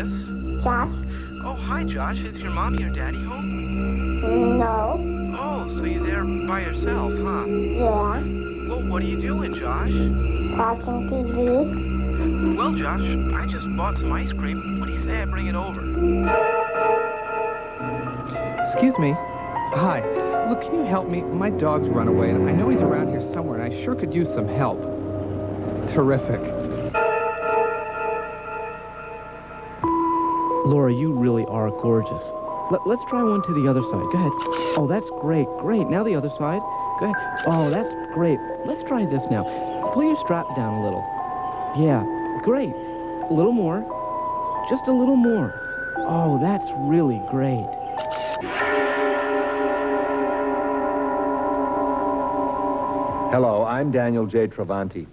this? Josh? Oh, hi, Josh. Is your mommy or daddy home? No. Oh, so you're there by yourself, huh? Yeah. Well, what are you doing, Josh? Watching TV. Well, Josh, I just bought some ice cream. What do you say I bring it over? Excuse me. Hi. Look, can you help me? My dog's run away, and I know he's around here somewhere, and I sure could use some help. Terrific. Laura, you really are gorgeous. Let's try one to the other side. Go ahead. Oh, that's great. Great. Now the other side. Go ahead. Oh, that's great. Let's try this now. Pull your strap down a little. Yeah. Great. A little more. Just a little more. Oh, that's really great. Hello, I'm Daniel J. Travanti.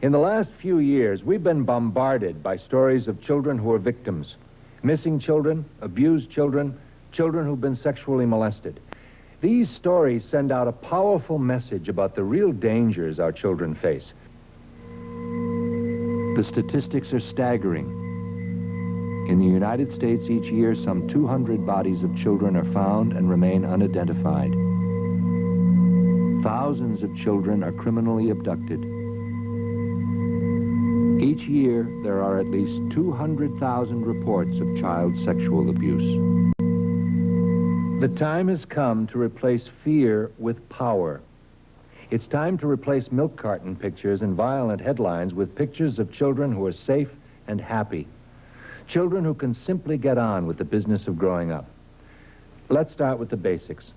In the last few years, we've been bombarded by stories of children who are victims. Missing children, abused children, children who've been sexually molested. These stories send out a powerful message about the real dangers our children face. The statistics are staggering. In the United States, each year, some 200 bodies of children are found and remain unidentified. Thousands of children are criminally abducted. Each year, there are at least 200,000 reports of child sexual abuse. The time has come to replace fear with power. It's time to replace milk carton pictures and violent headlines with pictures of children who are safe and happy. Children who can simply get on with the business of growing up. Let's start with the basics.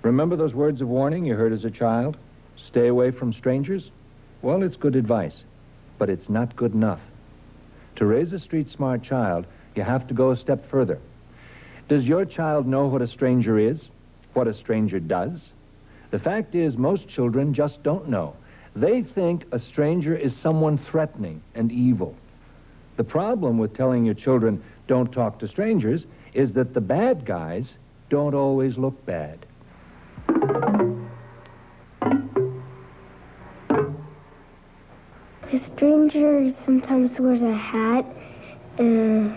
Remember those words of warning you heard as a child? Stay away from strangers? Well, it's good advice, but it's not good enough. To raise a street-smart child, you have to go a step further. Does your child know what a stranger is? What a stranger does? The fact is, most children just don't know. They think a stranger is someone threatening and evil. The problem with telling your children, don't talk to strangers, is that the bad guys don't always look bad. The stranger sometimes wears a hat, and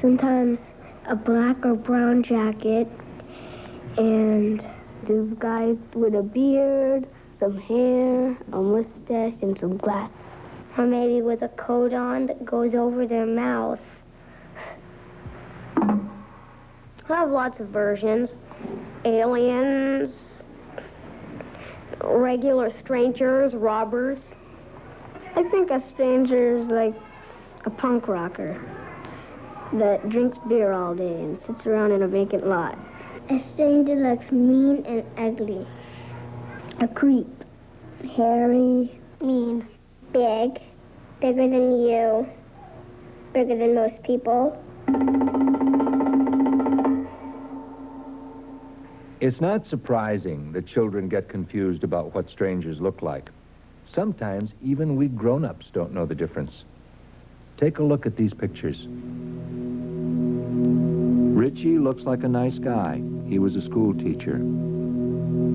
sometimes a black or brown jacket, and those guys with a beard, some hair, a mustache, and some glasses. Or maybe with a coat on that goes over their mouth. I have lots of versions. Aliens, regular strangers, robbers. I think a stranger is like a punk rocker that drinks beer all day and sits around in a vacant lot. A stranger looks mean and ugly. A creep. Hairy. Mean. Big. Bigger than you. Bigger than most people. It's not surprising that children get confused about what strangers look like. Sometimes even we grown-ups don't know the difference. Take a look at these pictures. Richie looks like a nice guy. He was a school teacher.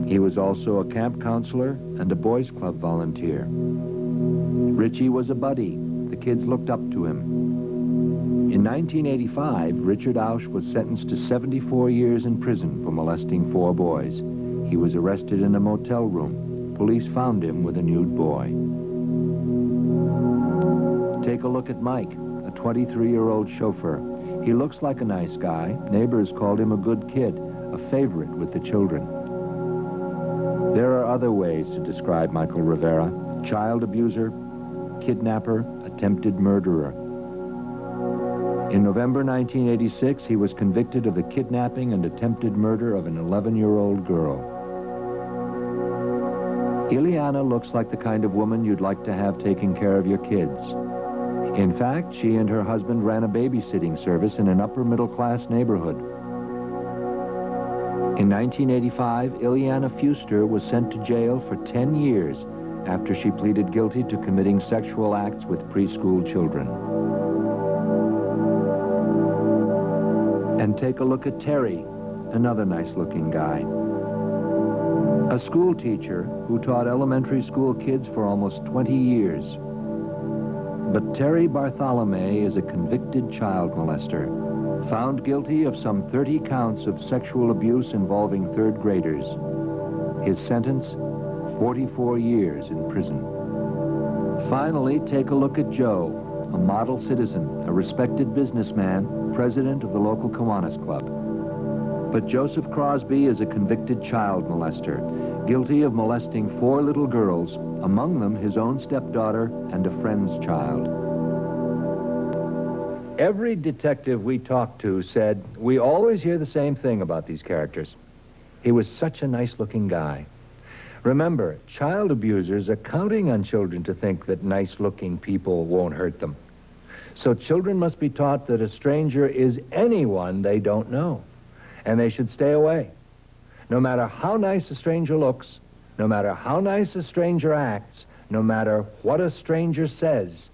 He was also a camp counselor and a boys club volunteer. Richie was a buddy. The kids looked up to him. In 1985, Richard Ausch was sentenced to 74 years in prison for molesting 4 boys. He was arrested in a motel room. Police found him with a nude boy. Take a look at Mike, a 23-year-old chauffeur. He looks like a nice guy. Neighbors called him a good kid, a favorite with the children. There are other ways to describe Michael Rivera: child abuser, kidnapper, attempted murderer. In November 1986, he was convicted of the kidnapping and attempted murder of an 11-year-old girl. Ileana looks like the kind of woman you'd like to have taking care of your kids. In fact, she and her husband ran a babysitting service in an upper-middle-class neighborhood. In 1985, Ileana Fuster was sent to jail for 10 years after she pleaded guilty to committing sexual acts with preschool children. And take a look at Terry, another nice-looking guy. A school teacher who taught elementary school kids for almost 20 years. But Terry Bartholomew is a convicted child molester, found guilty of some 30 counts of sexual abuse involving third graders. His sentence, 44 years in prison. Finally, take a look at Joe, a model citizen, a respected businessman, president of the local Kiwanis Club. But Joseph Crosby is a convicted child molester, guilty of molesting 4 little girls, among them his own stepdaughter and a friend's child. Every detective we talked to said, we always hear the same thing about these characters. He was such a nice-looking guy. Remember, child abusers are counting on children to think that nice-looking people won't hurt them. So children must be taught that a stranger is anyone they don't know, and they should stay away. No matter how nice a stranger looks, no matter how nice a stranger acts, no matter what a stranger says,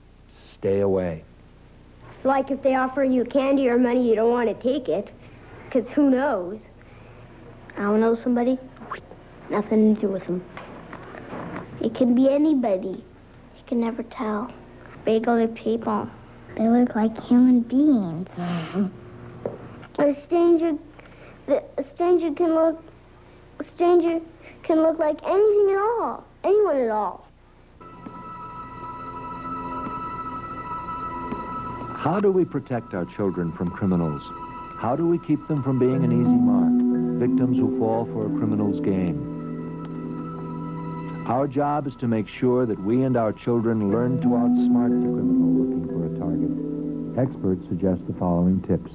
stay away. Like if they offer you candy or money, you don't want to take it, because who knows? I don't know somebody, nothing to do with them. It can be anybody. You can never tell. Big other people. They look like human beings. A stranger can look like anything at all. Anyone at all. How do we protect our children from criminals? How do we keep them from being an easy mark, victims who fall for a criminal's game? Our job is to make sure that we and our children learn to outsmart the criminal looking for a target. Experts suggest the following tips.